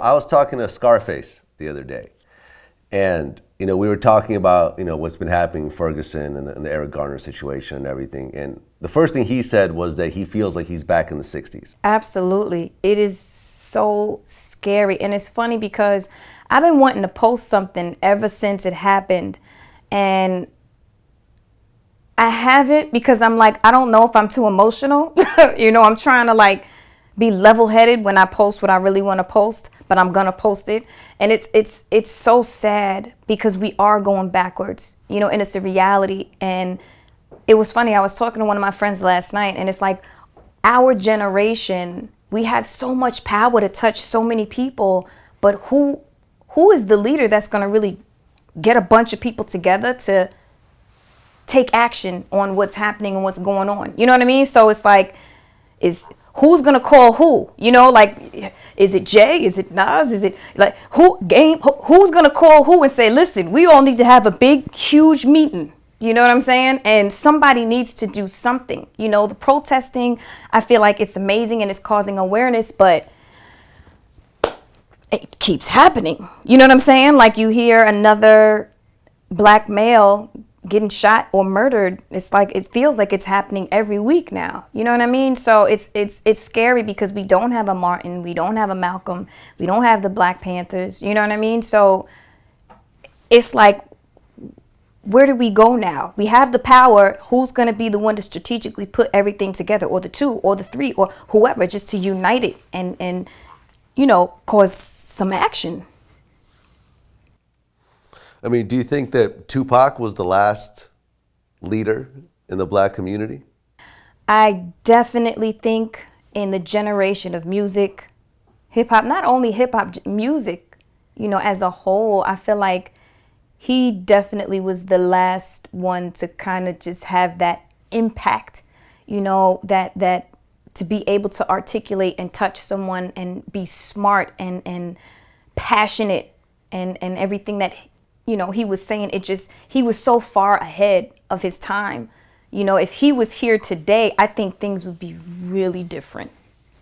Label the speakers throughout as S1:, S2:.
S1: I was talking to Scarface the other day, and we were talking about what's been happening in Ferguson and the Eric Garner situation and everything. And the first thing he said was that he feels like he's back in the '60s.
S2: Absolutely, it is so scary, and it's funny because I've been wanting to post something ever since it happened, and I haven't because I'm like, I don't know if I'm too emotional. I'm trying to like be level-headed when I post what I really want to post, but I'm gonna post it. And it's so sad because we are going backwards, and it's a reality. And it was funny, I was talking to one of my friends last night, and it's like our generation, we have so much power to touch so many people, but who is the leader that's gonna really get a bunch of people together to take action on what's happening and what's going on? You know what I mean? So it's like, who's gonna call who? Like, is it Jay? Is it Nas? Is it like who's gonna call who and say, listen, we all need to have a big, huge meeting? You know what I'm saying? And somebody needs to do something. The protesting, I feel like it's amazing and it's causing awareness, but it keeps happening. You know what I'm saying? Like, you hear another black male getting shot or murdered. It's like, it feels like it's happening every week now. You know what I mean? So it's scary because we don't have a Martin, we don't have a Malcolm, we don't have the Black Panthers. You know what I mean? So it's like, where do we go now? We have the power. Who's going to be the one to strategically put everything together, or the two or the three or whoever, just to unite it and cause some action?
S1: I mean, do you think that Tupac was the last leader in the black community?
S2: I definitely think in the generation of music, hip hop, not only hip hop, music, as a whole, I feel like he definitely was the last one to kind of just have that impact, that to be able to articulate and touch someone and be smart and passionate and everything that he was saying. He was so far ahead of his time. If he was here today, I think things would be really different,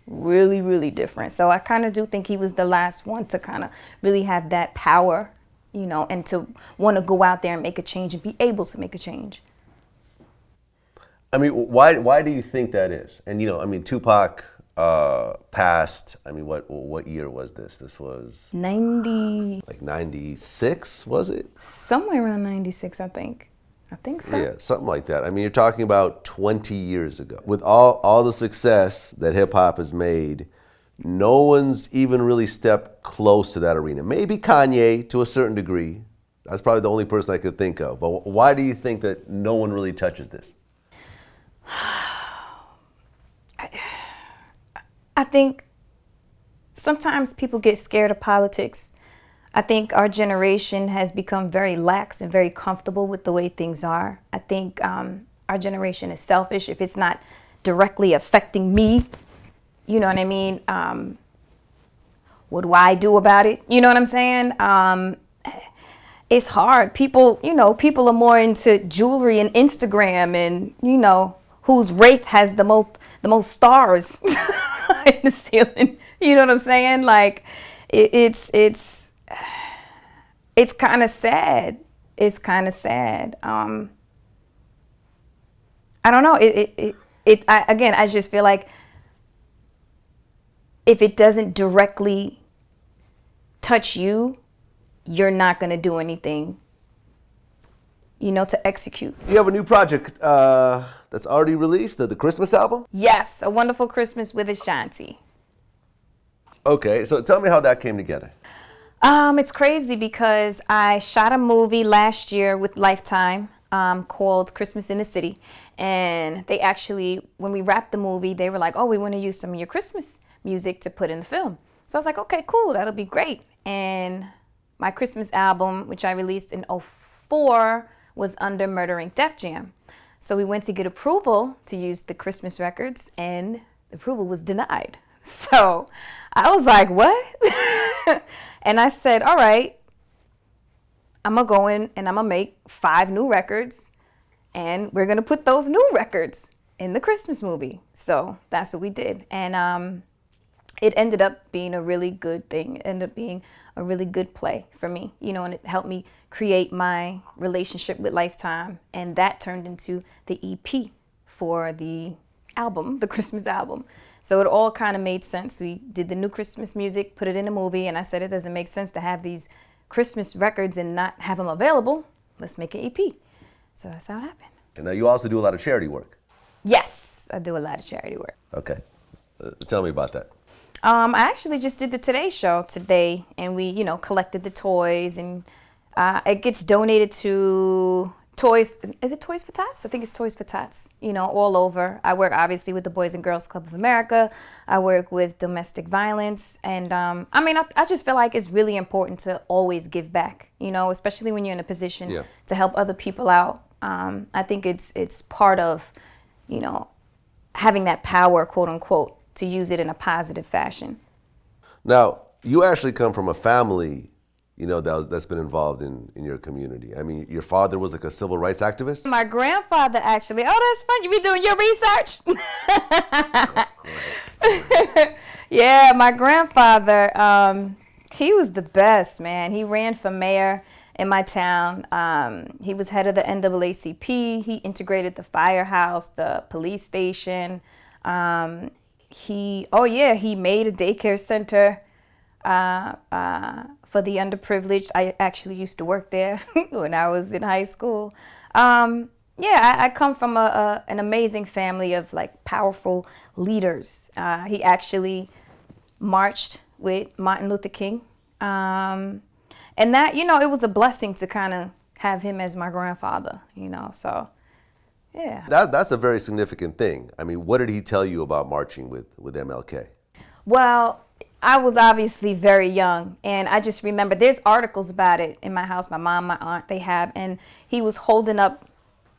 S2: really, really different. So I kind of do think he was the last one to kind of really have that power, and to want to go out there and make a change and be able to make a change.
S1: I mean, why do you think that is? And Tupac passed. I mean, what year was this? This was
S2: 90.
S1: Like 96, was it?
S2: Somewhere around 96, I think. I think so.
S1: Yeah, something like that. I mean, you're talking about 20 years ago. With all the success that hip hop has made, no one's even really stepped close to that arena. Maybe Kanye to a certain degree. That's probably the only person I could think of. But why do you think that no one really touches this?
S2: I think sometimes people get scared of politics. I think our generation has become very lax and very comfortable with the way things are. I think our generation is selfish. If it's not directly affecting me, you know what I mean? What do I do about it? You know what I'm saying? It's hard. People are more into jewelry and Instagram and, whose wraith has the most stars in the ceiling. You know what I'm saying? Like, it's kind of sad. It's kind of sad. I don't know. I just feel like if it doesn't directly touch you, you're not going to do anything, to execute.
S1: You have a new project that's already released, the Christmas album?
S2: Yes, A Wonderful Christmas with Ashanti.
S1: Okay, so tell me how that came together.
S2: It's crazy because I shot a movie last year with Lifetime called Christmas in the City. And they actually, when we wrapped the movie, they were like, oh, we want to use some of your Christmas music to put in the film. So I was like, okay, cool, that'll be great. And my Christmas album, which I released in '04, was under Murder Inc. Def Jam. So we went to get approval to use the Christmas records, and the approval was denied. So I was like, what? And I said, all right, I'm going to go in and I'm going to make 5 new records, and we're going to put those new records in the Christmas movie. So that's what we did. And it ended up being a really good thing. It ended up being a really good play for me, you know, and it helped me create my relationship with Lifetime. And that turned into the EP for the album, the Christmas album. So it all kind of made sense. We did the new Christmas music, put it in a movie, and I said it doesn't make sense to have these Christmas records and not have them available. Let's make an EP. So that's how it happened.
S1: And now you also do a lot of charity work.
S2: Yes, I do a lot of charity work.
S1: Okay. Tell me about that.
S2: I actually just did the Today Show today, and we, you know, collected the toys, and it gets donated to Toys. Is it Toys for Tots? I think it's Toys for Tots. You know, all over. I work obviously with the Boys and Girls Club of America. I work with domestic violence, and I mean, I just feel like it's really important to always give back. You know, especially when you're in a position to help other people out. I think it's part of, you know, having that power, quote unquote, to use it in a positive fashion.
S1: Now, you actually come from a family, you know, that's been involved in your community. I mean, your father was like a civil rights activist?
S2: My grandfather actually, oh, that's fun. You be doing your research? Yeah, my grandfather, he was the best, man. He ran for mayor in my town. He was head of the NAACP. He integrated the firehouse, the police station. He made a daycare center for the underprivileged. I actually used to work there when I was in high school. I come from an amazing family of like powerful leaders. He actually marched with Martin Luther King. And that, you know, it was a blessing to kind of have him as my grandfather, you know, so. Yeah.
S1: That's a very significant thing. I mean, what did he tell you about marching with MLK?
S2: Well, I was obviously very young, and I just remember there's articles about it in my house. My mom, my aunt, they have, and he was holding up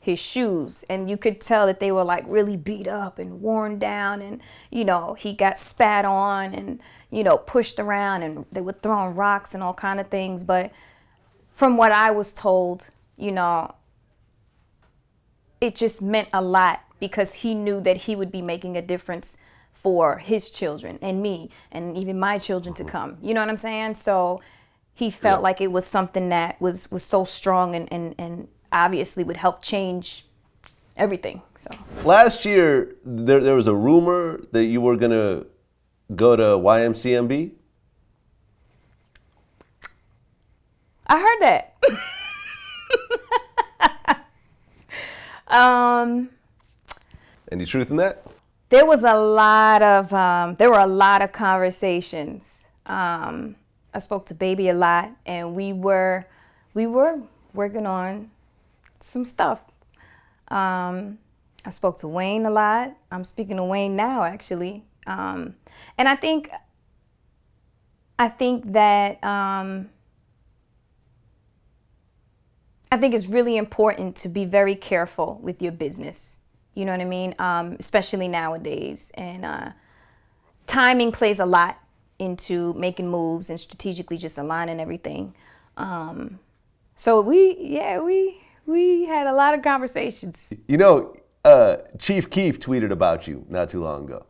S2: his shoes, and you could tell that they were like really beat up and worn down, and, you know, he got spat on and, you know, pushed around, and they were throwing rocks and all kind of things. But from what I was told, you know, it just meant a lot because he knew that he would be making a difference for his children and me and even my children to come. You know what I'm saying? So he felt like it was something that was so strong and obviously would help change everything. So
S1: last year, there was a rumor that you were going to go to YMCMB.
S2: I heard that.
S1: Any truth in that?
S2: There was a lot of there were a lot of conversations. I spoke to Baby a lot, and we were working on some stuff. I spoke to Wayne a lot. I'm speaking to Wayne now, actually, and I think that I think it's really important to be very careful with your business. You know what I mean? Especially nowadays. And timing plays a lot into making moves and strategically just aligning everything. So we had a lot of conversations.
S1: You know, Chief Keef tweeted about you not too long ago.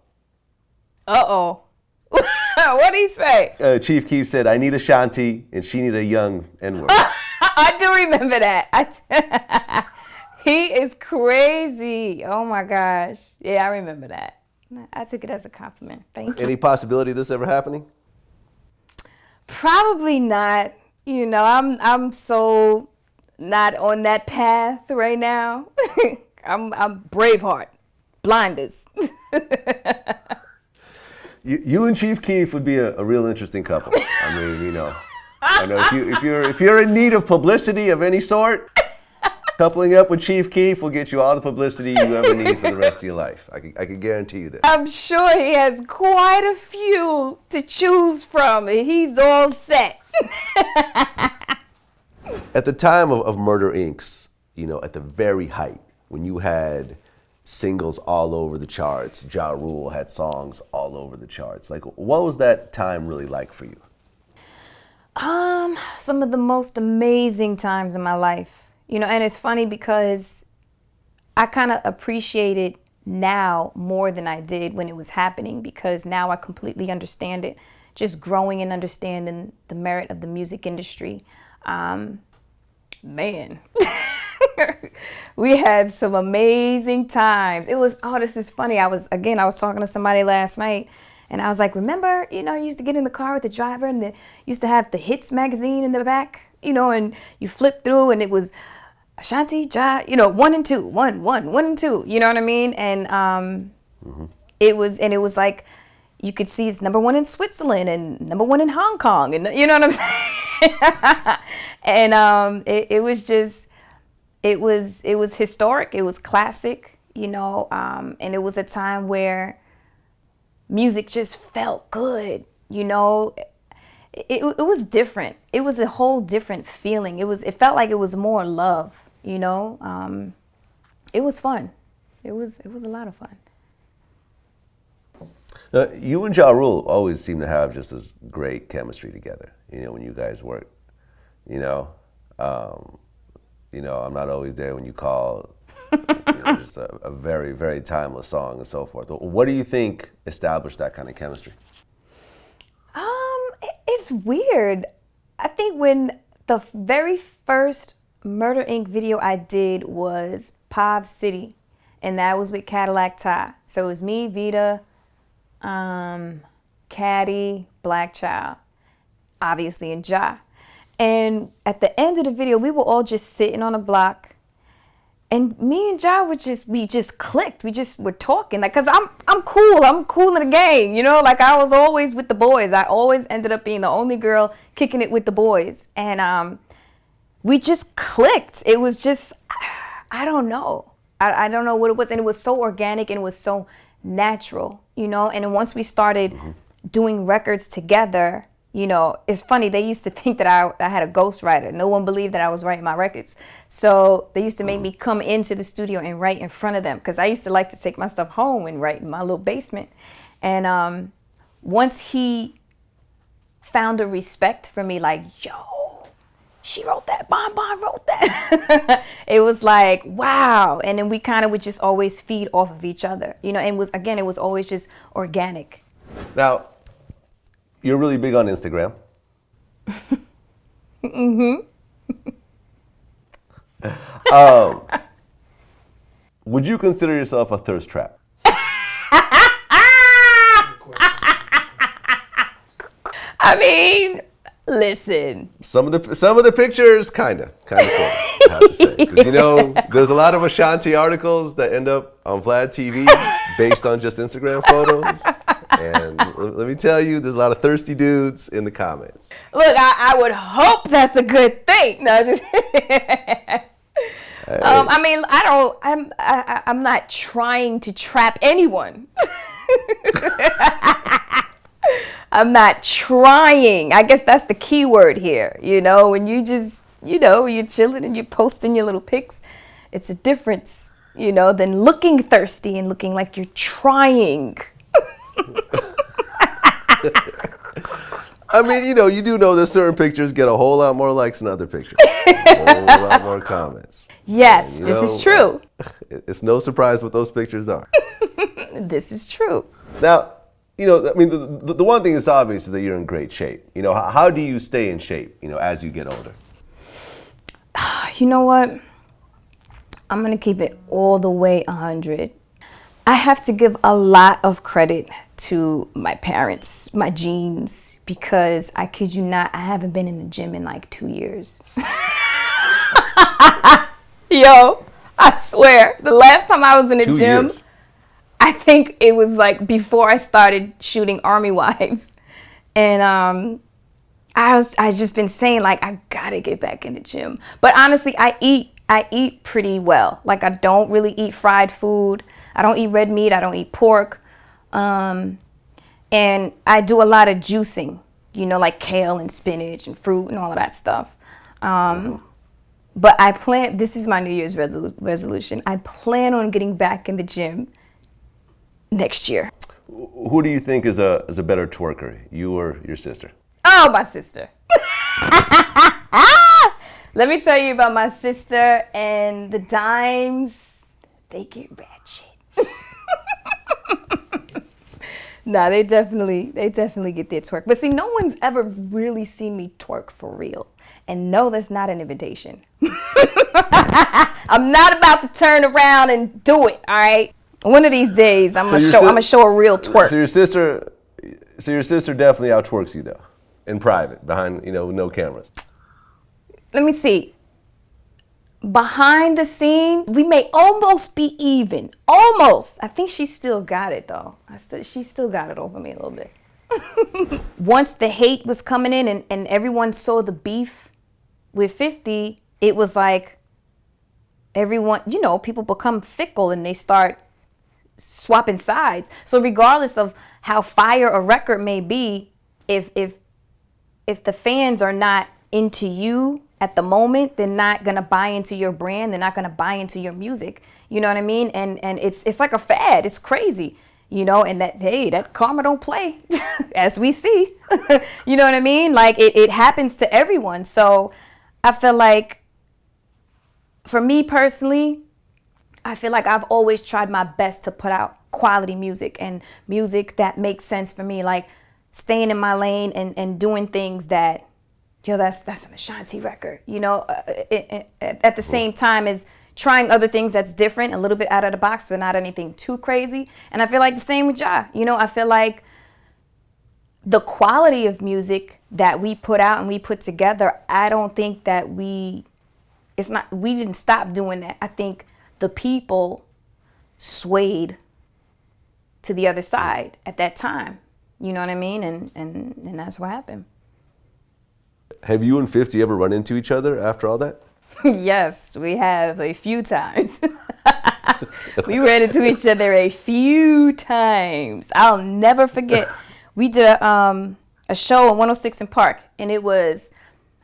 S2: Uh-oh. What'd he say?
S1: Chief Keef said, I need Ashanti and she need a young N-word.
S2: I do remember that. He is crazy. Oh my gosh. Yeah, I remember that. I took it as a compliment. Thank you.
S1: Any possibility of this ever happening?
S2: Probably not. You know, I'm so not on that path right now. I'm Braveheart. Blinders.
S1: You and Chief Keef would be a real interesting couple. I mean, you know, I know if you're in need of publicity of any sort, coupling up with Chief Keef will get you all the publicity you ever need for the rest of your life. I can guarantee you this.
S2: I'm sure he has quite a few to choose from. He's all set.
S1: At the time of Murder Inc.'s, you know, at the very height, when you had singles all over the charts, Ja Rule had songs all over the charts. Like, what was that time really like for you?
S2: Some of the most amazing times in my life. You know, and it's funny because I kind of appreciated now more than I did when it was happening, because now I completely understand it. Just growing and understanding the merit of the music industry. Man, we had some amazing times. It was, oh, this is funny. I was talking to somebody last night, and I was like, remember, you used to get in the car with the driver, and they used to have the Hits magazine in the back, and you flip through, and it was Ashanti, 1 and 2, 1 and 2, you know what I mean? And it was like, you could see it's #1 in Switzerland and #1 in Hong Kong, and you know what I'm saying? And it was historic, it was classic, and it was a time where music just felt good, It was different. It was a whole different feeling. It felt like it was more love, It was fun. It was a lot of fun.
S1: You and Ja Rule always seem to have just this great chemistry together, when you guys work. I'm not always there when you call, just a very, very timeless song and so forth. What do you think established that kind of chemistry?
S2: It's weird. I think when the very first Murder Inc. video I did was Pop City, and that was with Cadillac Ty. So it was me, Vita, Caddy, Black Child, obviously, and Ja. And at the end of the video, we were all just sitting on a block, and me and Ja we just clicked. We just were talking, like, cause I'm cool in the game, like I was always with the boys. I always ended up being the only girl kicking it with the boys, and we just clicked. It was just, I don't know. I don't know what it was, and it was so organic and it was so natural, And then once we started doing records together, it's funny, they used to think that I had a ghostwriter. No one believed that I was writing my records. So they used to make me come into the studio and write in front of them, because I used to like to take my stuff home and write in my little basement. And once he found a respect for me, like, yo, she wrote that, Bon wrote that. It was like, wow. And then we kind of would just always feed off of each other, and it was always just organic.
S1: Now, you're really big on Instagram. Would you consider yourself a thirst trap?
S2: I mean, listen.
S1: Some of the pictures, kinda sort of, I have to say. 'Cause, there's a lot of Ashanti articles that end up on VladTV based on just Instagram photos. And let me tell you, there's a lot of thirsty dudes in the comments.
S2: Look, I would hope that's a good thing. No, just. I mean, I'm not trying to trap anyone. I'm not trying. I guess that's the key word here. When you just, you're chilling and you're posting your little pics, it's a difference, than looking thirsty and looking like you're trying.
S1: I mean, you do know that certain pictures get a whole lot more likes than other pictures. A whole lot more comments.
S2: Yes, this is true.
S1: It's no surprise what those pictures are.
S2: This is true.
S1: Now, I mean, the one thing that's obvious is that you're in great shape. How do you stay in shape, as you get older?
S2: You know what? I'm going to keep it all the way 100. I have to give a lot of credit to my parents, my genes, because I kid you not, I haven't been in the gym in like 2 years. Yo, I swear, the last time I was in the gym, years. I think it was like before I started shooting Army Wives. And I just been saying, like, I gotta get back in the gym. But honestly, I eat pretty well. Like, I don't really eat fried food. I don't eat red meat. I don't eat pork. And I do a lot of juicing, like kale and spinach and fruit and all of that stuff. But this is my New Year's resolution. I plan on getting back in the gym next year.
S1: Who do you think is a better twerker, you or your sister?
S2: Oh, my sister. Let me tell you about my sister and the dimes. They get ratchet. Nah, they definitely get their twerk. But see, no one's ever really seen me twerk for real. And no, that's not an invitation. I'm not about to turn around and do it, all right? One of these days, I'm gonna show a real twerk.
S1: So your sister definitely out twerks you though, in private, behind no cameras.
S2: Let me see. Behind the scenes, we may almost be even. Almost. I think she still got it though. She still got it over me a little bit. Once the hate was coming in and everyone saw the beef with 50, it was like everyone, people become fickle and they start swapping sides. So regardless of how fire a record may be, if the fans are not into you at the moment, they're not gonna buy into your brand, they're not gonna buy into your music. You know what I mean? And it's like a fad. It's crazy. And that karma don't play, as we see. You know what I mean? Like it happens to everyone. So I feel like, for me personally, I feel like I've always tried my best to put out quality music and music that makes sense for me, like staying in my lane and doing things that, that's an Ashanti record, at the same time as trying other things that's different, a little bit out of the box, but not anything too crazy. And I feel like the same with Ja. I feel like the quality of music that we put out and we put together, I don't think that we didn't stop doing that. I think the people swayed to the other side at that time. You know what I mean? And that's what happened.
S1: Have you and 50 ever run into each other after all that?
S2: Yes, we have a few times. We ran into each other a few times. I'll never forget. We did a show on 106 in Park, and it was,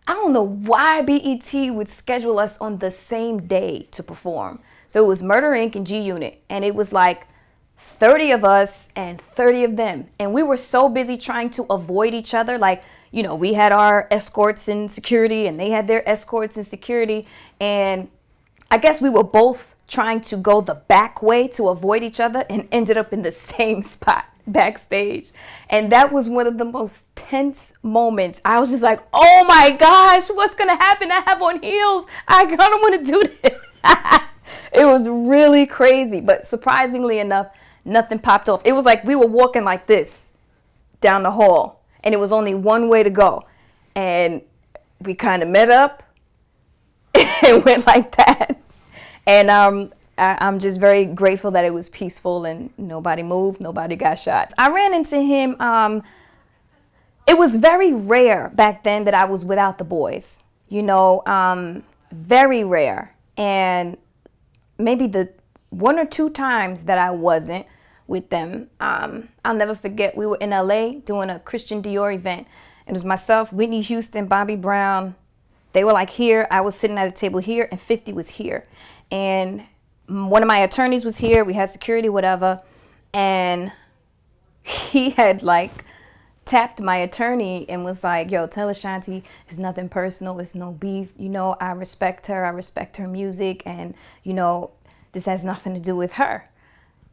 S2: I don't know why BET would schedule us on the same day to perform. So it was Murder Inc. and G Unit, and it was like 30 of us and 30 of them. And we were so busy trying to avoid each other. Like, we had our escorts and security and they had their escorts and security. And I guess we were both trying to go the back way to avoid each other and ended up in the same spot backstage. And that was one of the most tense moments. I was just like, oh my gosh, what's going to happen? I have on heels. I don't want to do this. It was really crazy. But surprisingly enough, nothing popped off. It was like we were walking like this down the hall. And it was only one way to go. And we kind of met up and went like that. And I'm just very grateful that it was peaceful and nobody moved, nobody got shot. I ran into him. It was very rare back then that I was without the boys, very rare. And maybe the one or two times that I wasn't with them, I'll never forget, we were in LA doing a Christian Dior event. It was myself, Whitney Houston, Bobby Brown. They were like here, I was sitting at a table here, and 50 was here. And one of my attorneys was here, we had security, whatever. And he had like tapped my attorney and was like, yo, tell Ashanti it's nothing personal, it's no beef. I respect her music, and this has nothing to do with her.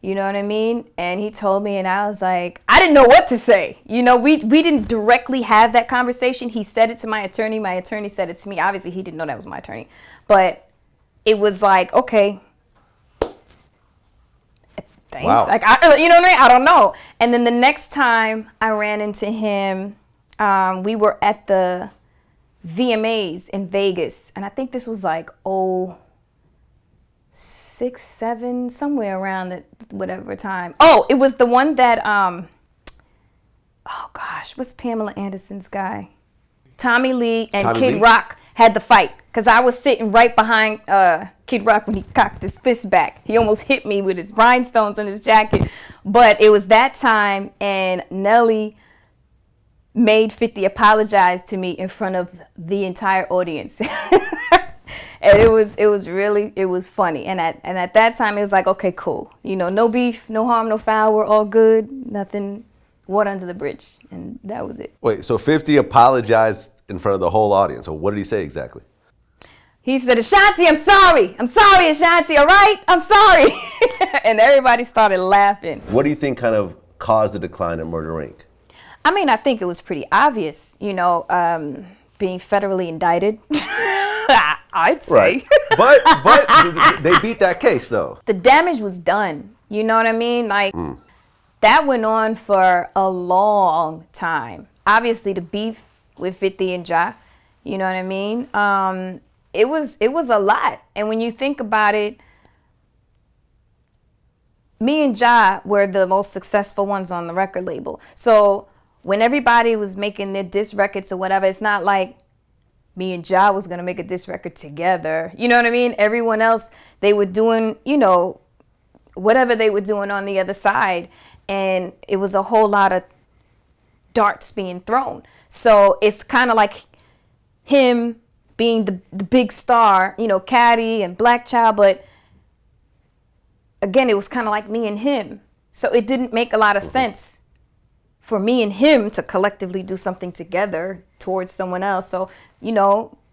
S2: You know what I mean? And he told me, and I was like, I didn't know what to say. We didn't directly have that conversation. He said it to my attorney. My attorney said it to me. Obviously, he didn't know that was my attorney. But it was like, okay, thanks.
S1: Wow.
S2: Like, you know what I mean? I don't know. And then the next time I ran into him, we were at the VMAs in Vegas. And I think this was like, 6, 7, somewhere around that whatever time. Oh, it was the one that oh gosh, what's Pamela Anderson's guy? Tommy Lee and Kid Rock had the fight, because I was sitting right behind Kid Rock when he cocked his fist back. He almost hit me with his rhinestones on his jacket. But it was that time, and Nelly made 50 apologize to me in front of the entire audience. And it was funny. And at that time, it was like, okay, cool. No beef, no harm, no foul. We're all good. Nothing, water under the bridge. And that was it.
S1: Wait, so 50 apologized in front of the whole audience. So what did he say exactly?
S2: He said, Ashanti, I'm sorry. I'm sorry, Ashanti, all right? I'm sorry. And everybody started laughing.
S1: What do you think kind of caused the decline of Murder Inc.?
S2: I mean, I think it was pretty obvious, being federally indicted. I'd say.
S1: Right. But they beat that case, though.
S2: The damage was done. You know what I mean? Like, that went on for a long time. Obviously, the beef with 50 and Ja, you know what I mean? It was a lot. And when you think about it, me and Ja were the most successful ones on the record label. So when everybody was making their diss records or whatever, it's not like me and Ja was going to make a diss record together. You know what I mean? Everyone else, they were doing, whatever they were doing on the other side. And it was a whole lot of darts being thrown. So it's kind of like him being the big star, Caddy and Black Child. But again, it was kind of like me and him. So it didn't make a lot of sense for me and him to collectively do something together towards someone else. So,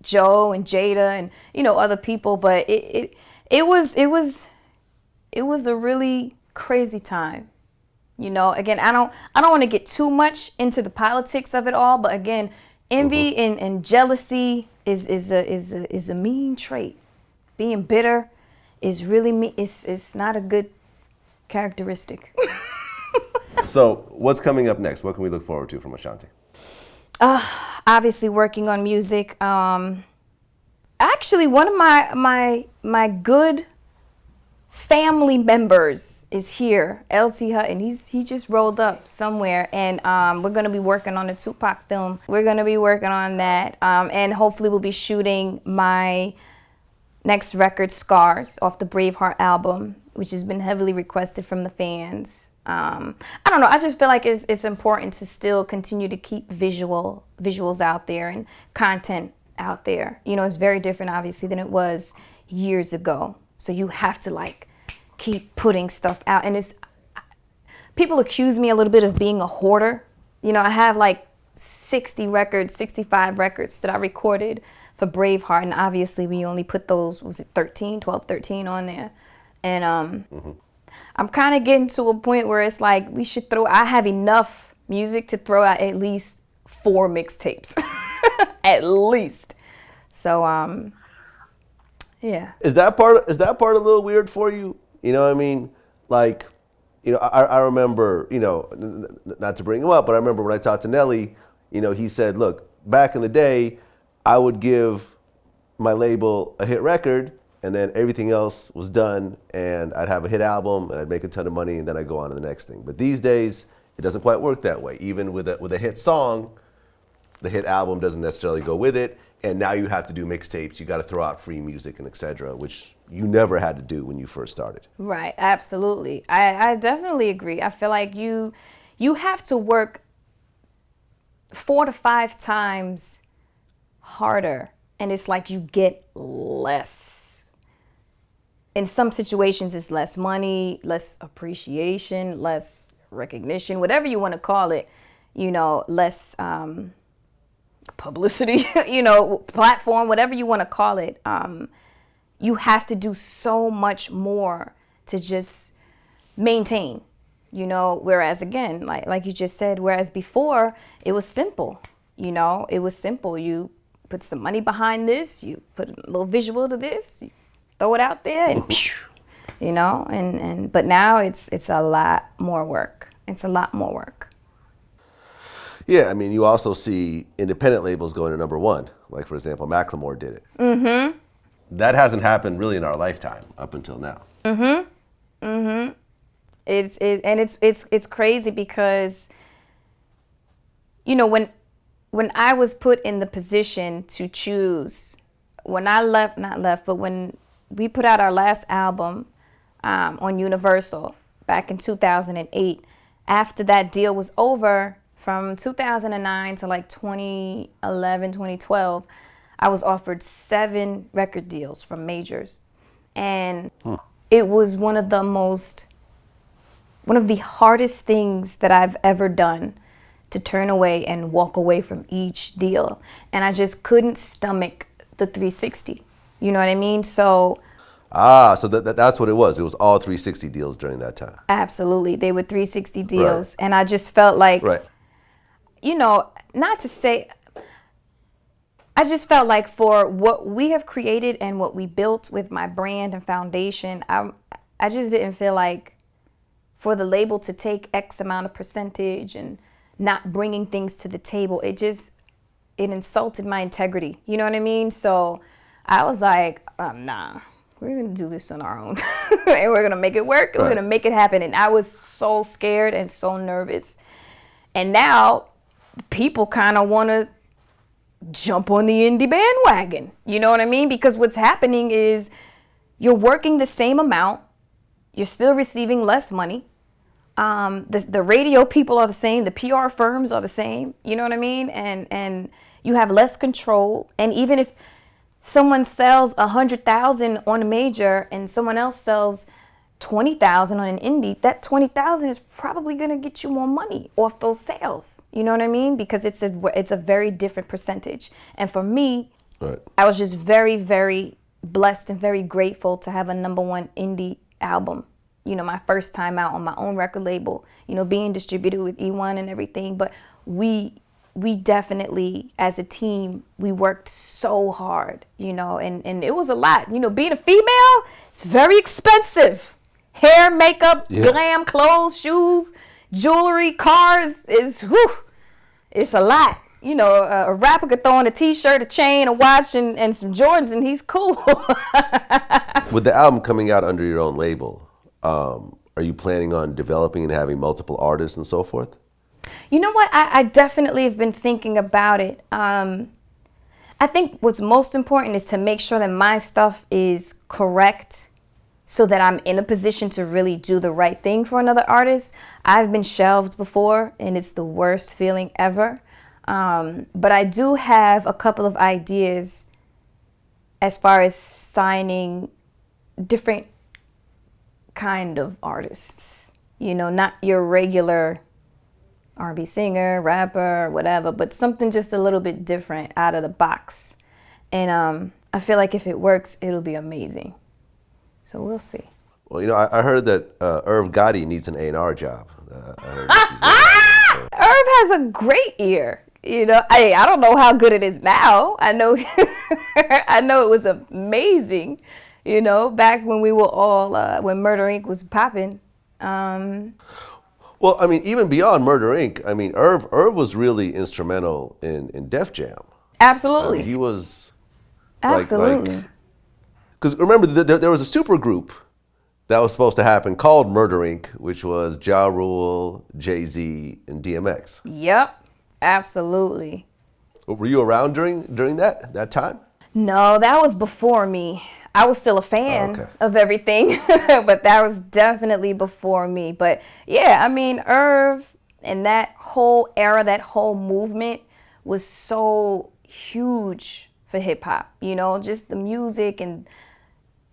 S2: Joe and Jada and, other people. But it was a really crazy time. Again, I don't want to get too much into the politics of it all, but again, envy and jealousy is a mean trait. Being bitter is really mean. It's not a good characteristic.
S1: So, what's coming up next? What can we look forward to from Ashanti?
S2: Obviously, working on music. Actually, one of my good family members is here, LT Hutton. He just rolled up somewhere, and we're gonna be working on a Tupac film. We're gonna be working on that, and hopefully we'll be shooting my next record, Scars, off the Braveheart album, which has been heavily requested from the fans. I don't know. I just feel like it's important to still continue to keep visuals out there and content out there. It's very different, obviously, than it was years ago. So you have to keep putting stuff out. And people accuse me a little bit of being a hoarder. I have 60 records, 65 records that I recorded for Braveheart. And obviously we only put those, 12, 13 on there. And I'm kind of getting to a point where it's like I have enough music to throw out at least 4 mixtapes. At least. So, yeah.
S1: Is that part a little weird for you? You know what I mean? I remember, not to bring him up, but I remember when I talked to Nelly, he said, look, back in the day, I would give my label a hit record and then everything else was done and I'd have a hit album and I'd make a ton of money and then I'd go on to the next thing. But these days, it doesn't quite work that way. Even with a hit song, the hit album doesn't necessarily go with it. And now you have to do mixtapes. You got to throw out free music and etc., which you never had to do when you first started.
S2: Right, absolutely. I definitely agree. I feel like you have to work 4 to 5 times harder, and it's like you get less. In some situations, it's less money, less appreciation, less recognition, whatever you want to call it. Less publicity, platform, whatever you want to call it. You have to do so much more to just maintain, whereas again, like you just said, whereas before it was simple, it was simple. You put some money behind this, you put a little visual to this, you throw it out there and but now it's a lot more work. It's a lot more work.
S1: Yeah, I mean, you also see independent labels going to #1. Like, for example, Macklemore did it. Mm-hmm. That hasn't happened really in our lifetime up until now.
S2: Mm-hmm. Mm-hmm. It's crazy because, when I was put in the position to choose, when we put out our last album on Universal back in 2008, after that deal was over, from 2009 to 2011, 2012, I was offered 7 record deals from majors. And it was one of the hardest things that I've ever done, to turn away and walk away from each deal. And I just couldn't stomach the 360. You know what I mean? So
S1: So that's what it was. It was all 360 deals during that time.
S2: Absolutely. They were 360 deals. Right. And I just felt like, you know, not to say, I just felt like for what we have created and what we built with my brand and foundation, I just didn't feel like for the label to take X amount of percentage and not bringing things to the table, it insulted my integrity. You know what I mean? So I was like, nah, we're going to do this on our own. And we're going to make it work. We're going to make it happen. And I was so scared and so nervous. And now people kind of want to jump on the indie bandwagon. You know what I mean? Because what's happening is you're working the same amount. You're still receiving less money. The radio people are the same. The PR firms are the same. You know what I mean? And you have less control. And even if someone sells 100,000 on a major and someone else sells 20,000 on an indie, that 20,000 is probably going to get you more money off those sales. You know what I mean? Because it's a very different percentage. And for me, I was just very, very blessed and very grateful to have a #1 indie album. You know, my first time out on my own record label, you know, being distributed with E1 and everything. But we definitely, as a team, we worked so hard, you know, and it was a lot. You know, being a female, it's very expensive. Hair, makeup, glam, clothes, shoes, jewelry, cars, it's a lot. You know, a rapper could throw on a t-shirt, a chain, a watch, and some Jordans, and he's cool.
S1: With the album coming out under your own label, are you planning on developing and having multiple artists and so forth?
S2: You know what? I definitely have been thinking about it. I think what's most important is to make sure that my stuff is correct so that I'm in a position to really do the right thing for another artist. I've been shelved before, and it's the worst feeling ever. But I do have a couple of ideas as far as signing different kind of artists. You know, not your regular R&B singer, rapper, whatever, but something just a little bit different out of the box. And I feel like if it works, it'll be amazing. So we'll see.
S1: Well, you know, I heard that Irv Gotti needs an A&R job.
S2: Irv has a great ear. You know, I don't know how good it is now. I know it was amazing, you know, back when we were all, when Murder Inc. was popping.
S1: Well, I mean, even beyond Murder Inc., I mean, Irv was really instrumental in Def Jam.
S2: Absolutely.
S1: I mean, he was.
S2: Absolutely.
S1: Because remember, there was a super group that was supposed to happen called Murder Inc., which was Ja Rule, Jay-Z, and DMX.
S2: Yep, absolutely.
S1: Were you around during that time?
S2: No, that was before me. I was still a fan of everything, but that was definitely before me. But yeah, I mean, Irv and that whole era, that whole movement was so huge for hip hop, you know, just the music and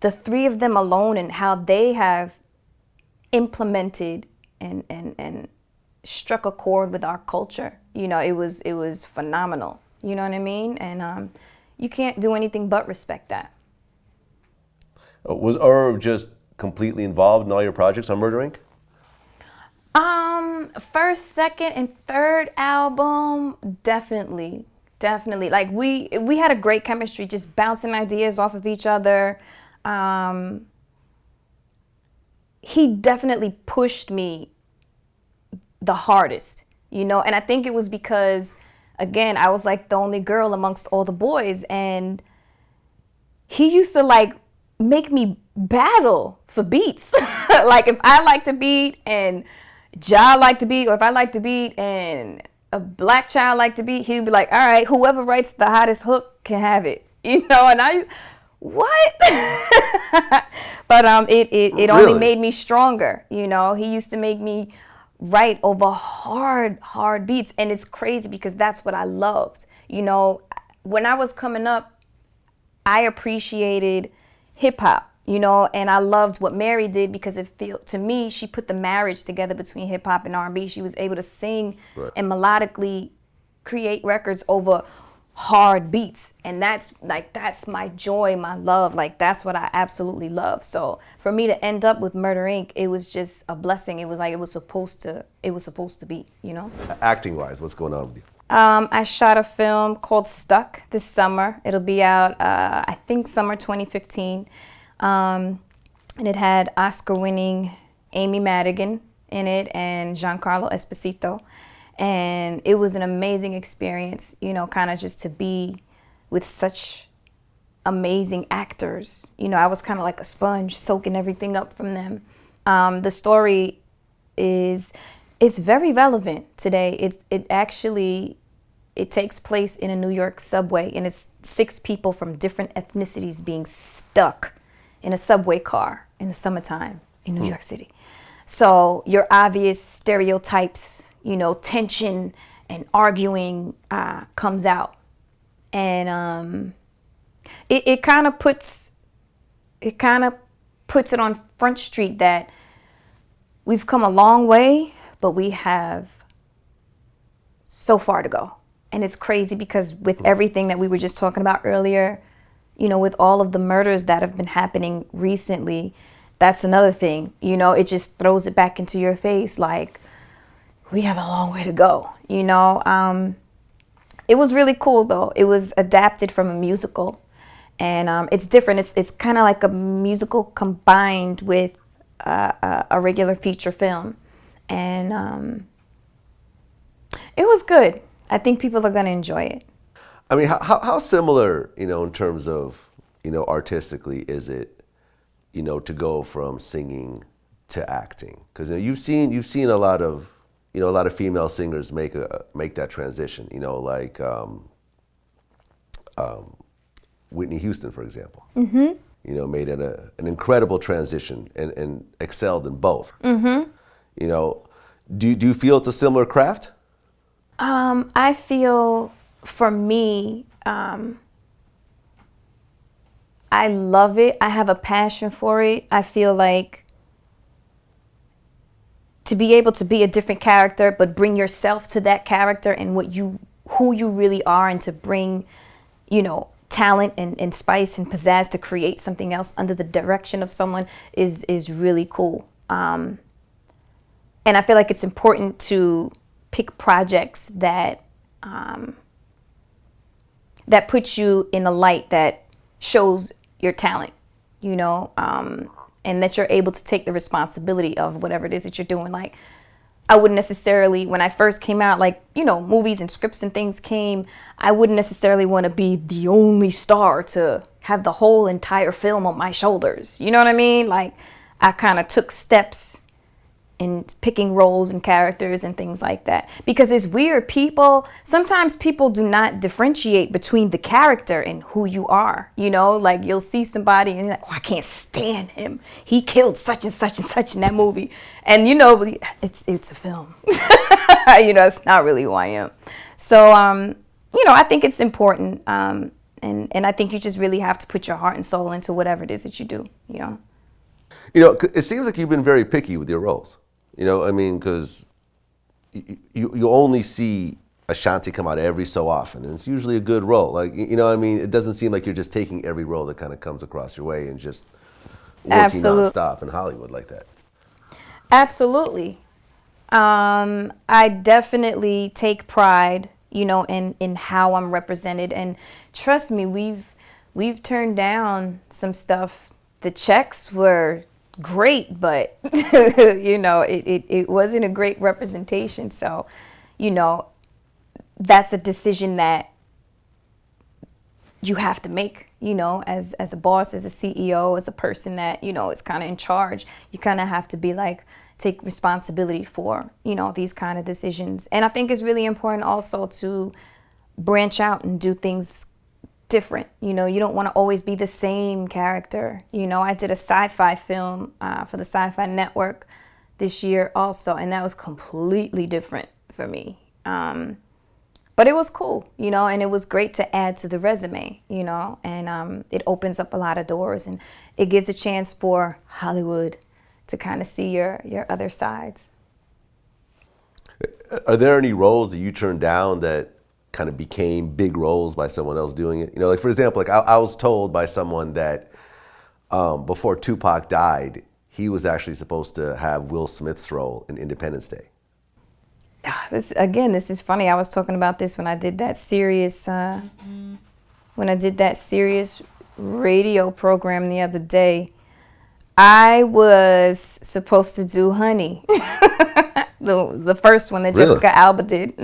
S2: the three of them alone and how they have implemented and struck a chord with our culture. You know, it was phenomenal. You know what I mean? And you can't do anything but respect that.
S1: Was Irv just completely involved in all your projects on Murder Inc.?
S2: First, second, and third album, definitely. Like we had a great chemistry, just bouncing ideas off of each other. He definitely pushed me the hardest, you know, and I think it was because, again, I was like the only girl amongst all the boys, and he used to like make me battle for beats. Like if I like to beat and Ja liked to beat, or if I like to beat and a black child liked to beat, he'd be like, all right, whoever writes the hottest hook can have it, you know. And what? But it really? Only made me stronger, you know. He used to make me write over hard beats, and it's crazy because that's what I loved, you know. When I was coming up, I appreciated hip hop, you know, and I loved what Mary did because to me, she put the marriage together between hip hop and R&B. She was able to sing and melodically create records over hard beats, and that's my joy, my love. Like, that's what I absolutely love. So for me to end up with Murder Inc., it was just a blessing. It was like it was supposed to be, you know.
S1: Acting wise, what's going on with you?
S2: I shot a film called Stuck this summer. It'll be out, I think, summer 2015. And it had Oscar-winning Amy Madigan in it and Giancarlo Esposito. And it was an amazing experience, you know, kind of just to be with such amazing actors. You know, I was kind of like a sponge, soaking everything up from them. The story is very relevant today. It takes place in a New York subway, and it's 6 people from different ethnicities being stuck in a subway car in the summertime in New York City. So your obvious stereotypes, you know, tension and arguing comes out, and it kind of puts it on Front Street that we've come a long way, but we have so far to go. And it's crazy because with everything that we were just talking about earlier, you know, with all of the murders that have been happening recently, that's another thing. You know, it just throws it back into your face like, we have a long way to go, you know. It was really cool, though. It was adapted from a musical, and it's different. It's kind of like a musical combined with a regular feature film, and it was good. I think people are going to enjoy it.
S1: I mean, how similar, you know, in terms of, you know, artistically, is it, you know, to go from singing to acting? Because, you know, you've seen a lot of, you know, a lot of female singers make that transition. You know, like Whitney Houston, for example. Mm-hmm. You know, made an incredible transition and excelled in both. Mm-hmm. You know, do you feel it's a similar craft?
S2: I feel, for me, I love it. I have a passion for it. I feel like to be able to be a different character, but bring yourself to that character and who you really are, and to bring, you know, talent and spice and pizzazz to create something else under the direction of someone is really cool. And I feel like it's important to pick projects that that puts you in a light that shows your talent, you know, and that you're able to take the responsibility of whatever it is that you're doing. Like, I wouldn't necessarily, when I first came out, like, you know, movies and scripts and things came, I wouldn't necessarily want to be the only star to have the whole entire film on my shoulders. You know what I mean? Like, I kind of took steps in picking roles and characters and things like that, because it's weird. Sometimes people do not differentiate between the character and who you are. You know, like, you'll see somebody and you're like, oh, I can't stand him. He killed such and such and such in that movie. And, you know, it's a film. You know, it's not really who I am. So, you know, I think it's important. And I think you just really have to put your heart and soul into whatever it is that you do, you know.
S1: You know, it seems like you've been very picky with your roles. You know, I mean, because you only see Ashanti come out every so often, and it's usually a good role. Like, you know, I mean, it doesn't seem like you're just taking every role that kind of comes across your way and just working nonstop in Hollywood like that.
S2: Absolutely. I definitely take pride, you know, in how I'm represented, and trust me, we've turned down some stuff. The checks were great, but you know, it wasn't a great representation. So, you know, that's a decision that you have to make, you know, as a boss, as a CEO, as a person that, you know, is kind of in charge. You kind of have to be like, take responsibility for, you know, these kind of decisions. And I think it's really important also to branch out and do things different. You know, you don't want to always be the same character. You know, I did a sci-fi film for the Sci-Fi Network this year also, and that was completely different for me. But it was cool, you know, and it was great to add to the resume, you know, and it opens up a lot of doors, and it gives a chance for Hollywood to kind of see your other sides.
S1: Are there any roles that you turned down that kind of became big roles by someone else doing it? You know, like for example, like I was told by someone that before Tupac died, he was actually supposed to have Will Smith's role in Independence Day.
S2: This is funny. I was talking about this when I did that serious radio program the other day. I was supposed to do Honey, the first one that
S1: Really?
S2: Jessica Alba did.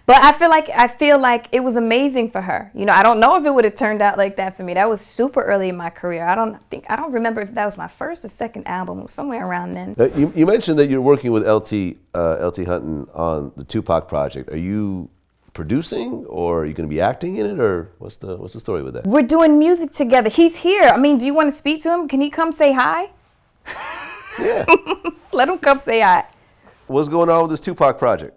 S2: But I feel like it was amazing for her. You know, I don't know if it would have turned out like that for me. That was super early in my career. I don't remember if that was my first or second album, somewhere around then.
S1: You mentioned that you're working with LT Hutton on the Tupac project. Are you producing, or are you going to be acting in it, or what's the story with that?
S2: We're doing music together. He's here. I mean, do you want to speak to him? Can he come say hi?
S1: Yeah.
S2: Let him come say hi.
S1: What's going on with this Tupac project?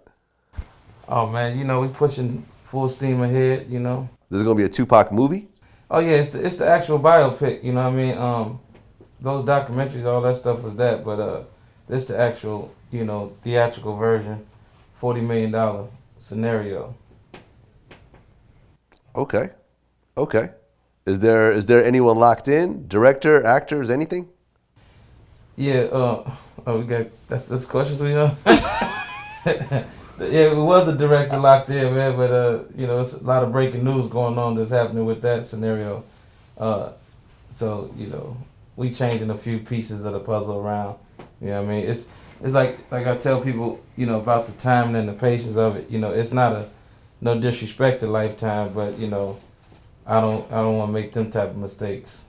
S3: Oh man, you know, we pushing full steam ahead, you know.
S1: There's going to be a Tupac movie?
S3: Oh yeah, it's the actual biopic, you know what I mean? Those documentaries, all that stuff was that, but this the actual, you know, theatrical version, $40 million scenario.
S1: Okay. Is there anyone locked in? Director, actors, anything?
S3: Yeah, we got that's questions, you know. Yeah, it was a director locked in, man, but you know, it's a lot of breaking news going on that's happening with that scenario. So, you know, we changing a few pieces of the puzzle around. You know what I mean? It's like I tell people, you know, about the timing and the patience of it. You know, it's not no disrespect to Lifetime, but you know, I don't want to make them type of mistakes.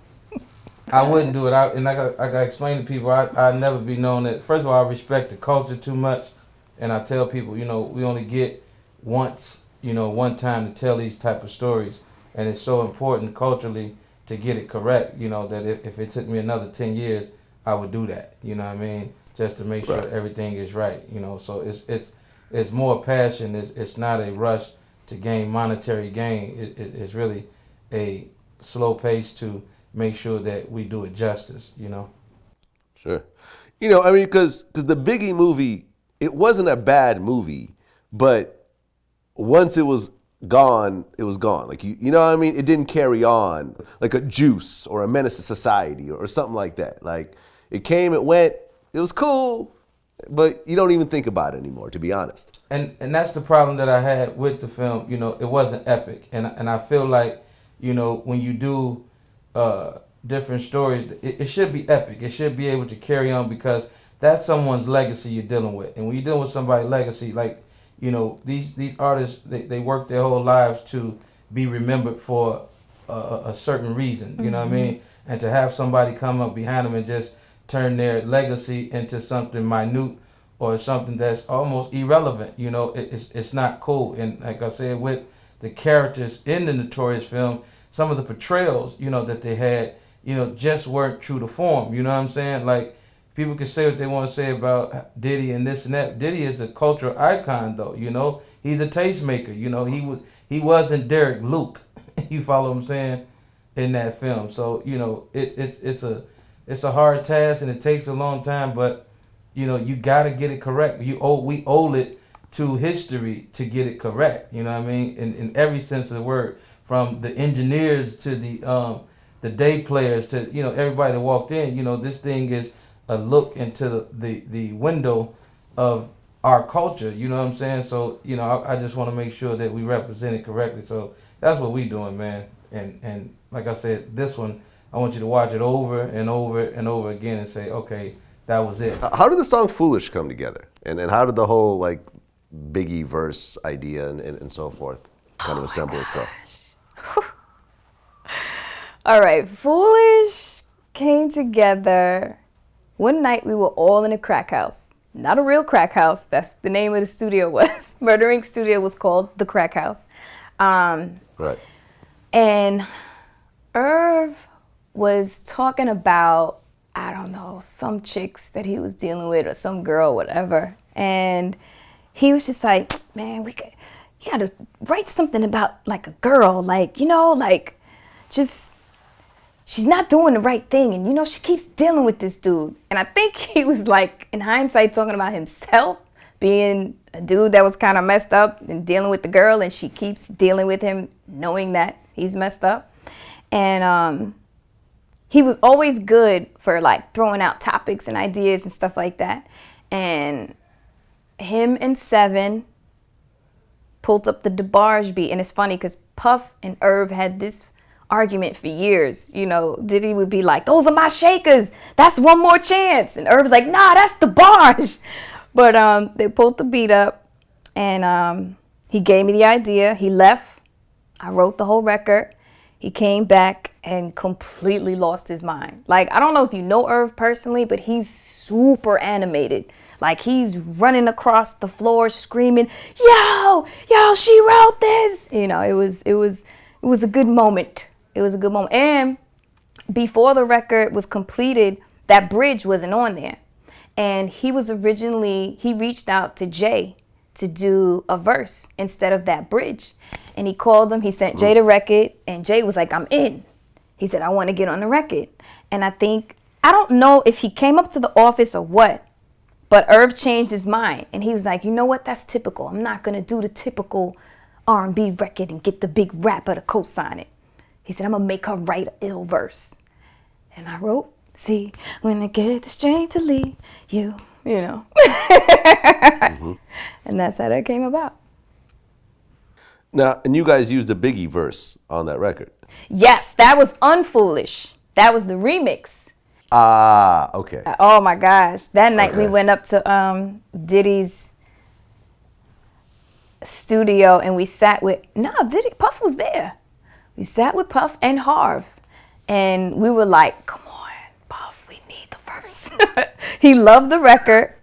S3: I wouldn't do it. And like I explain to people, I'd never be known that. First of all, I respect the culture too much. And I tell people, you know, we only get once, you know, one time to tell these type of stories. And it's so important culturally to get it correct, you know, that if it took me another 10 years, I would do that, you know what I mean? Just to make sure everything is right, you know. So it's more passion. It's not a rush to gain monetary gain. It's really a slow pace to make sure that we do it justice, you know.
S1: Sure. You know, I mean, because the Biggie movie, it wasn't a bad movie, but once it was gone, it was gone. Like, you know what I mean? It didn't carry on like a Juice or a Menace to Society or something like that. Like, it came, it went, it was cool, but you don't even think about it anymore, to be honest.
S3: And that's the problem that I had with the film. You know, it wasn't epic. And I feel like, you know, when you do different stories, it should be epic. It should be able to carry on, because that's someone's legacy you're dealing with. And when you're dealing with somebody's legacy, like, you know, these artists, they work their whole lives to be remembered for a certain reason, you know what I mean? And to have somebody come up behind them and just turn their legacy into something minute or something that's almost irrelevant, you know, it's not cool. And like I said, with the characters in the Notorious film, some of the portrayals, you know, that they had, you know, just weren't true to form, you know what I'm saying? Like, people can say what they want to say about Diddy and this and that. Diddy is a cultural icon, though. You know, he's a tastemaker. You know, he wasn't Derek Luke. You follow what I'm saying? In that film. So, you know, it's a hard task and it takes a long time. But, you know, you got to get it correct. We owe it to history to get it correct. You know what I mean? In every sense of the word, from the engineers to the day players to, you know, everybody that walked in. You know, this thing is a look into the window of our culture, you know what I'm saying? So, you know, I just want to make sure that we represent it correctly. So that's what we doing, man. And like I said, this one, I want you to watch it over and over and over again and say, okay, that was it.
S1: How did the song Foolish come together? And how did the whole, like, Biggie verse idea and so forth kind of assemble itself?
S2: All right, Foolish came together. One night we were all in a crack house. Not a real crack house. That's the name of the studio was. Murder Inc. studio was called The Crack House.
S1: Right.
S2: And Irv was talking about, I don't know, some chicks that he was dealing with or some girl, whatever. And he was just like, man, you gotta write something about like a girl, like, you know, like just, she's not doing the right thing, and you know she keeps dealing with this dude. And I think he was like, in hindsight, talking about himself. being a dude that was kind of messed up and dealing with the girl, and she keeps dealing with him knowing that he's messed up. And he was always good for like throwing out topics and ideas and stuff like that. And him and Seven pulled up the DeBarge beat. And it's funny because Puff and Irv had this argument for years. You know, Diddy would be like, those are my shakers. That's one more chance. And Irv's like, nah, that's DeBarge. But they pulled the beat up, and he gave me the idea. He left. I wrote the whole record. He came back and completely lost his mind. Like, I don't know if you know Irv personally, but he's super animated. Like, he's running across the floor screaming, yo, she wrote this. You know, it was a good moment. It was a good moment. And before the record was completed, that bridge wasn't on there. And he reached out to Jay to do a verse instead of that bridge. And he called him, he sent Jay the record, and Jay was like, I'm in. He said, I want to get on the record. And I don't know if he came up to the office or what, but Irv changed his mind. And he was like, you know what, that's typical. I'm not going to do the typical R&B record and get the big rapper to co-sign it. He said, I'm going to make her write an ill verse. And I wrote, see, when I get the strength to leave you know. And that's how that came about.
S1: Now, and you guys used the Biggie verse on that record.
S2: Yes, that was Unfoolish. That was the remix.
S1: Ah, okay.
S2: Oh my gosh. That night we went up to Diddy's studio and we sat with, Puff was there. We sat with Puff and Harv, and we were like, come on, Puff, we need the verse. He loved the record.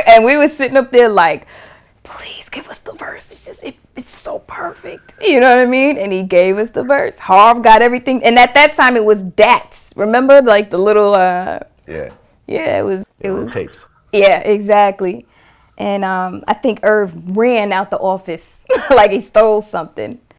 S2: And we were sitting up there like, please give us the verse. It's so perfect. You know what I mean? And he gave us the verse. Harv got everything. And at that time it was DATs. Remember, like the little
S1: Yeah,
S2: it was
S1: tapes.
S2: Yeah, exactly. And I think Irv ran out the office like he stole something.